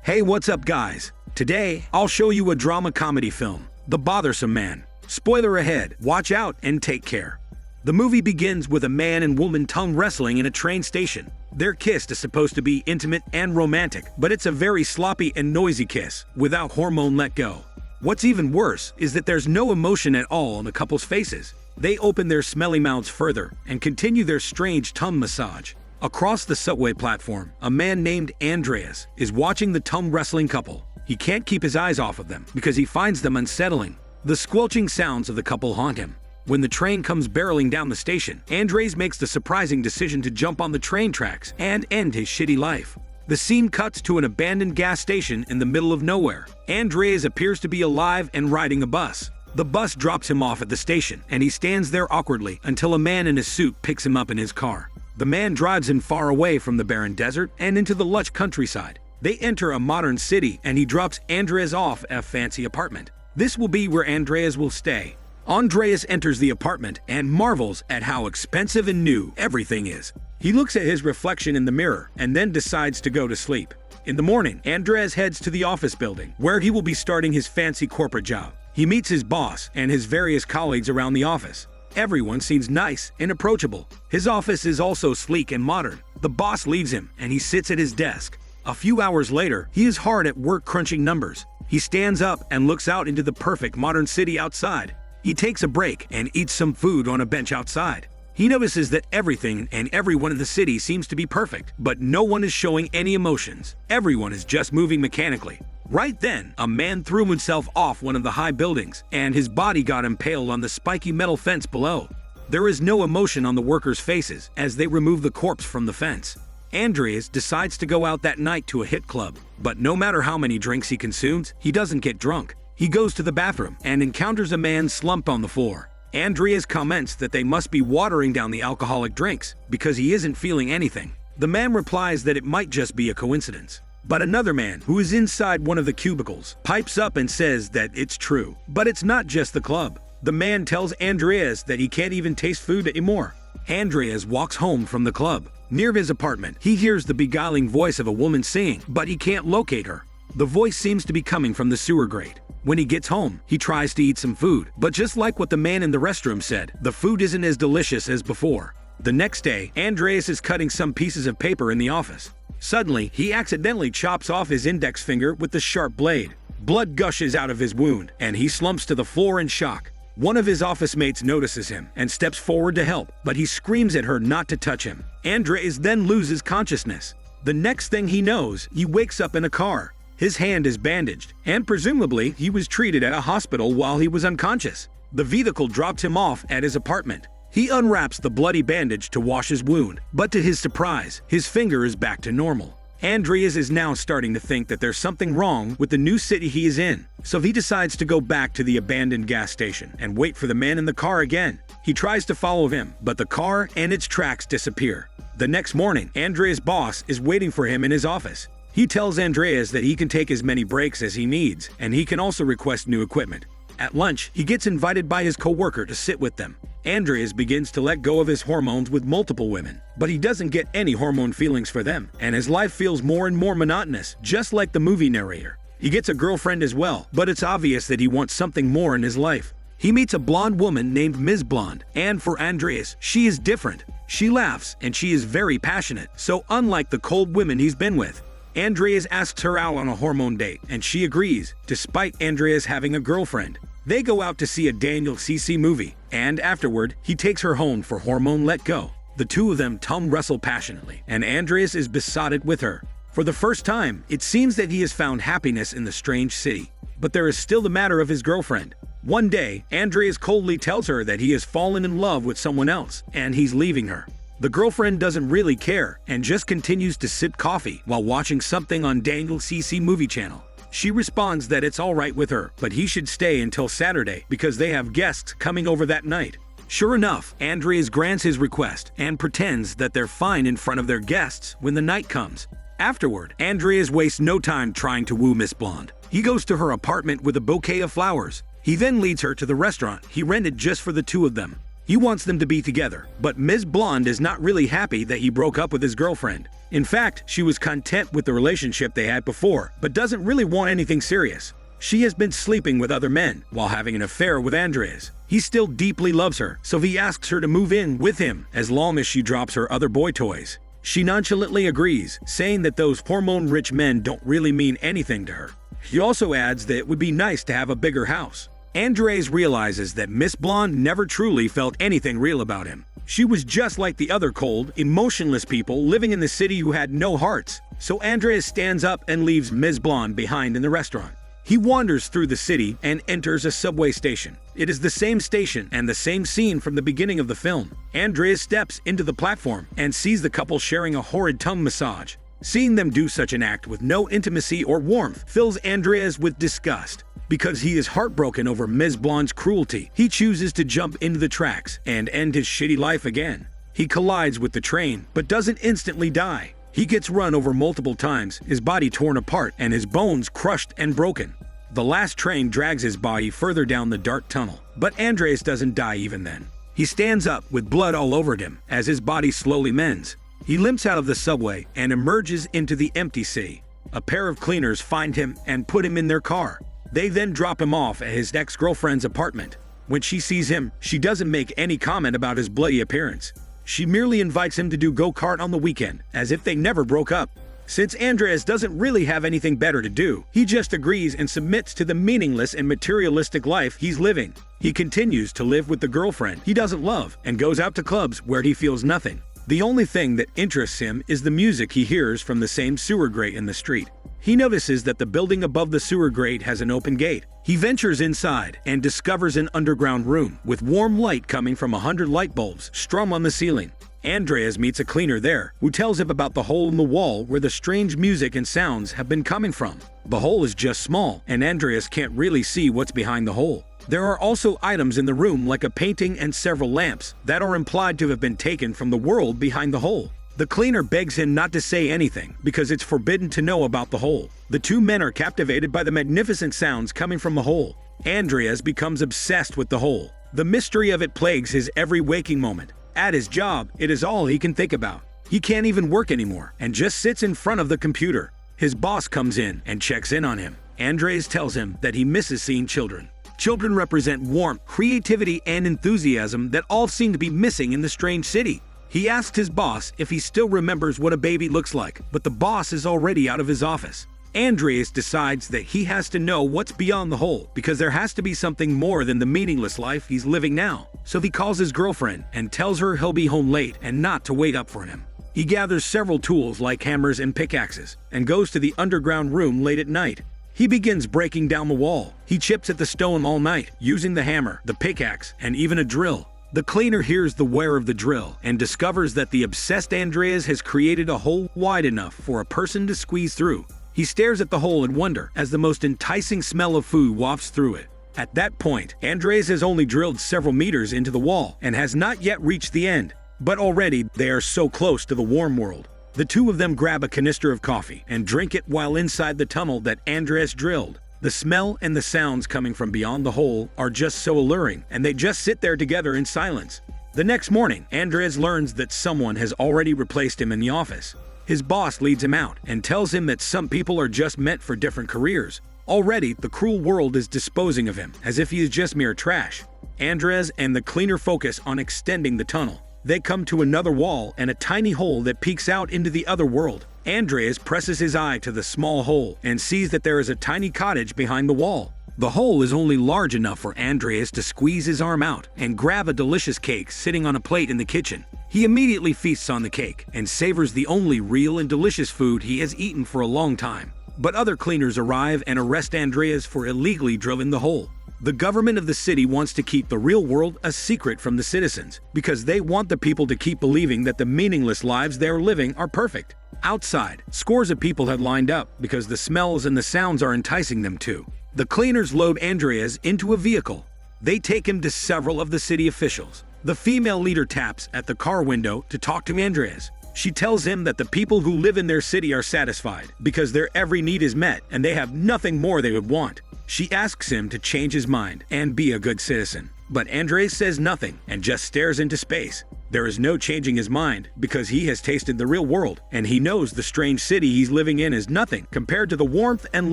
Hey, what's up guys? Today, I'll show you a drama comedy film, The Bothersome Man. Spoiler ahead, watch out and take care. The movie begins with a man and woman tongue wrestling in a train station. Their kiss is supposed to be intimate and romantic, but it's a very sloppy and noisy kiss, without hormone let go. What's even worse is that there's no emotion at all on the couple's faces. They open their smelly mouths further and continue their strange tongue massage. Across the subway platform, a man named Andreas is watching the tongue wrestling couple. He can't keep his eyes off of them because he finds them unsettling. The squelching sounds of the couple haunt him. When the train comes barreling down the station, Andreas makes the surprising decision to jump on the train tracks and end his shitty life. The scene cuts to an abandoned gas station in the middle of nowhere. Andreas appears to be alive and riding a bus. The bus drops him off at the station, and he stands there awkwardly until a man in a suit picks him up in his car. The man drives him far away from the barren desert and into the lush countryside. They enter a modern city, and he drops Andreas off at a fancy apartment. This will be where Andreas will stay. Andreas enters the apartment and marvels at how expensive and new everything is. He looks at his reflection in the mirror and then decides to go to sleep. In the morning, Andreas heads to the office building, where he will be starting his fancy corporate job. He meets his boss and his various colleagues around the office. Everyone seems nice and approachable. His office is also sleek and modern. The boss leaves him and he sits at his desk. A few hours later, he is hard at work crunching numbers. He stands up and looks out into the perfect modern city outside. He takes a break and eats some food on a bench outside. He notices that everything and everyone in the city seems to be perfect, but no one is showing any emotions. Everyone is just moving mechanically. Right then, a man threw himself off one of the high buildings, and his body got impaled on the spiky metal fence below. There is no emotion on the workers' faces as they remove the corpse from the fence. Andreas decides to go out that night to a hit club, but no matter how many drinks he consumes, he doesn't get drunk. He goes to the bathroom and encounters a man slumped on the floor. Andreas comments that they must be watering down the alcoholic drinks because he isn't feeling anything. The man replies that it might just be a coincidence. But another man, who is inside one of the cubicles, pipes up and says that it's true. But it's not just the club. The man tells Andreas that he can't even taste food anymore. Andreas walks home from the club. Near his apartment, he hears the beguiling voice of a woman singing, but he can't locate her. The voice seems to be coming from the sewer grate. When he gets home, he tries to eat some food, but just like what the man in the restroom said, the food isn't as delicious as before. The next day, Andreas is cutting some pieces of paper in the office. Suddenly, he accidentally chops off his index finger with the sharp blade. Blood gushes out of his wound, and he slumps to the floor in shock. One of his office mates notices him and steps forward to help, but he screams at her not to touch him. Andreas then loses consciousness. The next thing he knows, he wakes up in a car. His hand is bandaged, and presumably he was treated at a hospital while he was unconscious. The vehicle dropped him off at his apartment. He unwraps the bloody bandage to wash his wound, but to his surprise, his finger is back to normal. Andreas is now starting to think that there's something wrong with the new city he is in, so he decides to go back to the abandoned gas station and wait for the man in the car again. He tries to follow him, but the car and its tracks disappear. The next morning, Andreas' boss is waiting for him in his office. He tells Andreas that he can take as many breaks as he needs, and he can also request new equipment. At lunch, he gets invited by his co-worker to sit with them. Andreas begins to let go of his hormones with multiple women, but he doesn't get any hormone feelings for them, and his life feels more and more monotonous, just like the movie narrator. He gets a girlfriend as well, but it's obvious that he wants something more in his life. He meets a blonde woman named Ms. Blonde, and for Andreas, she is different. She laughs, and she is very passionate, so unlike the cold women he's been with. Andreas asks her out on a hormone date, and she agrees, despite Andreas having a girlfriend. They go out to see a Daniel CC movie, and afterward, he takes her home for hormone let go. The two of them tongue wrestle passionately, and Andreas is besotted with her. For the first time, it seems that he has found happiness in the strange city. But there is still the matter of his girlfriend. One day, Andreas coldly tells her that he has fallen in love with someone else, and he's leaving her. The girlfriend doesn't really care and just continues to sip coffee while watching something on Daniel CC movie channel. She responds that it's alright with her, but he should stay until Saturday because they have guests coming over that night. Sure enough, Andreas grants his request and pretends that they're fine in front of their guests when the night comes. Afterward, Andreas wastes no time trying to woo Miss Blonde. He goes to her apartment with a bouquet of flowers. He then leads her to the restaurant he rented just for the two of them. He wants them to be together, but Ms. Blonde is not really happy that he broke up with his girlfriend. In fact, she was content with the relationship they had before, but doesn't really want anything serious. She has been sleeping with other men while having an affair with Andreas. He still deeply loves her, so he asks her to move in with him as long as she drops her other boy toys. She nonchalantly agrees, saying that those hormone-rich men don't really mean anything to her. He also adds that it would be nice to have a bigger house. Andreas realizes that Miss Blonde never truly felt anything real about him. She was just like the other cold, emotionless people living in the city who had no hearts. So Andreas stands up and leaves Ms. Blonde behind in the restaurant. He wanders through the city and enters a subway station. It is the same station and the same scene from the beginning of the film. Andreas steps into the platform and sees the couple sharing a horrid tongue massage. Seeing them do such an act with no intimacy or warmth fills Andreas with disgust. Because he is heartbroken over Ms. Blonde's cruelty, he chooses to jump into the tracks and end his shitty life again. He collides with the train, but doesn't instantly die. He gets run over multiple times, his body torn apart, and his bones crushed and broken. The last train drags his body further down the dark tunnel, but Andreas doesn't die even then. He stands up with blood all over him as his body slowly mends. He limps out of the subway and emerges into the empty sea. A pair of cleaners find him and put him in their car. They then drop him off at his ex-girlfriend's apartment. When she sees him, she doesn't make any comment about his bloody appearance. She merely invites him to do go-kart on the weekend, as if they never broke up. Since Andreas doesn't really have anything better to do, he just agrees and submits to the meaningless and materialistic life he's living. He continues to live with the girlfriend he doesn't love and goes out to clubs where he feels nothing. The only thing that interests him is the music he hears from the same sewer grate in the street. He notices that the building above the sewer grate has an open gate. He ventures inside and discovers an underground room with warm light coming from 100 light bulbs strung on the ceiling. Andreas meets a cleaner there who tells him about the hole in the wall where the strange music and sounds have been coming from. The hole is just small, and Andreas can't really see what's behind the hole. There are also items in the room like a painting and several lamps that are implied to have been taken from the world behind the hole. The cleaner begs him not to say anything because it's forbidden to know about the hole. The two men are captivated by the magnificent sounds coming from the hole. Andreas becomes obsessed with the hole. The mystery of it plagues his every waking moment. At his job, it is all he can think about. He can't even work anymore and just sits in front of the computer. His boss comes in and checks in on him. Andreas tells him that he misses seeing children. Children represent warmth, creativity, and enthusiasm that all seem to be missing in the strange city. He asks his boss if he still remembers what a baby looks like, but the boss is already out of his office. Andreas decides that he has to know what's beyond the hole because there has to be something more than the meaningless life he's living now. So he calls his girlfriend and tells her he'll be home late and not to wait up for him. He gathers several tools like hammers and pickaxes and goes to the underground room late at night. He begins breaking down the wall. He chips at the stone all night, using the hammer, the pickaxe, and even a drill. The cleaner hears the whir of the drill and discovers that the obsessed Andreas has created a hole wide enough for a person to squeeze through. He stares at the hole in wonder as the most enticing smell of food wafts through it. At that point, Andreas has only drilled several meters into the wall and has not yet reached the end. But already, they are so close to the warm world. The two of them grab a canister of coffee and drink it while inside the tunnel that Andreas drilled. The smell and the sounds coming from beyond the hole are just so alluring, and they just sit there together in silence. The next morning, Andreas learns that someone has already replaced him in the office. His boss leads him out and tells him that some people are just meant for different careers. Already, the cruel world is disposing of him as if he is just mere trash. Andreas and the cleaner focus on extending the tunnel. They come to another wall and a tiny hole that peeks out into the other world. Andreas presses his eye to the small hole and sees that there is a tiny cottage behind the wall. The hole is only large enough for Andreas to squeeze his arm out and grab a delicious cake sitting on a plate in the kitchen. He immediately feasts on the cake and savors the only real and delicious food he has eaten for a long time. But other cleaners arrive and arrest Andreas for illegally drilling the hole. The government of the city wants to keep the real world a secret from the citizens because they want the people to keep believing that the meaningless lives they're living are perfect. Outside, scores of people have lined up because the smells and the sounds are enticing them too. The cleaners load Andreas into a vehicle. They take him to several of the city officials. The female leader taps at the car window to talk to Andreas. She tells him that the people who live in their city are satisfied because their every need is met and they have nothing more they would want. She asks him to change his mind and be a good citizen. But Andres says nothing and just stares into space. There is no changing his mind because he has tasted the real world and he knows the strange city he's living in is nothing compared to the warmth and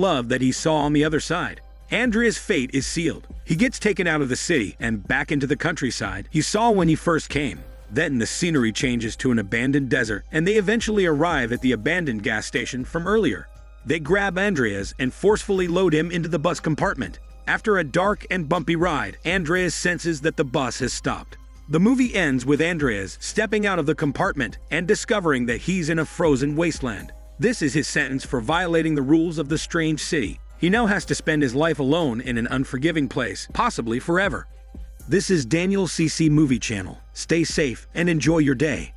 love that he saw on the other side. Andrea's fate is sealed. He gets taken out of the city and back into the countryside he saw when he first came. Then the scenery changes to an abandoned desert and they eventually arrive at the abandoned gas station from earlier. They grab Andreas and forcefully load him into the bus compartment. After a dark and bumpy ride, Andreas senses that the bus has stopped. The movie ends with Andreas stepping out of the compartment and discovering that he's in a frozen wasteland. This is his sentence for violating the rules of the strange city. He now has to spend his life alone in an unforgiving place, possibly forever. This is Daniel CC Movie Channel. Stay safe and enjoy your day.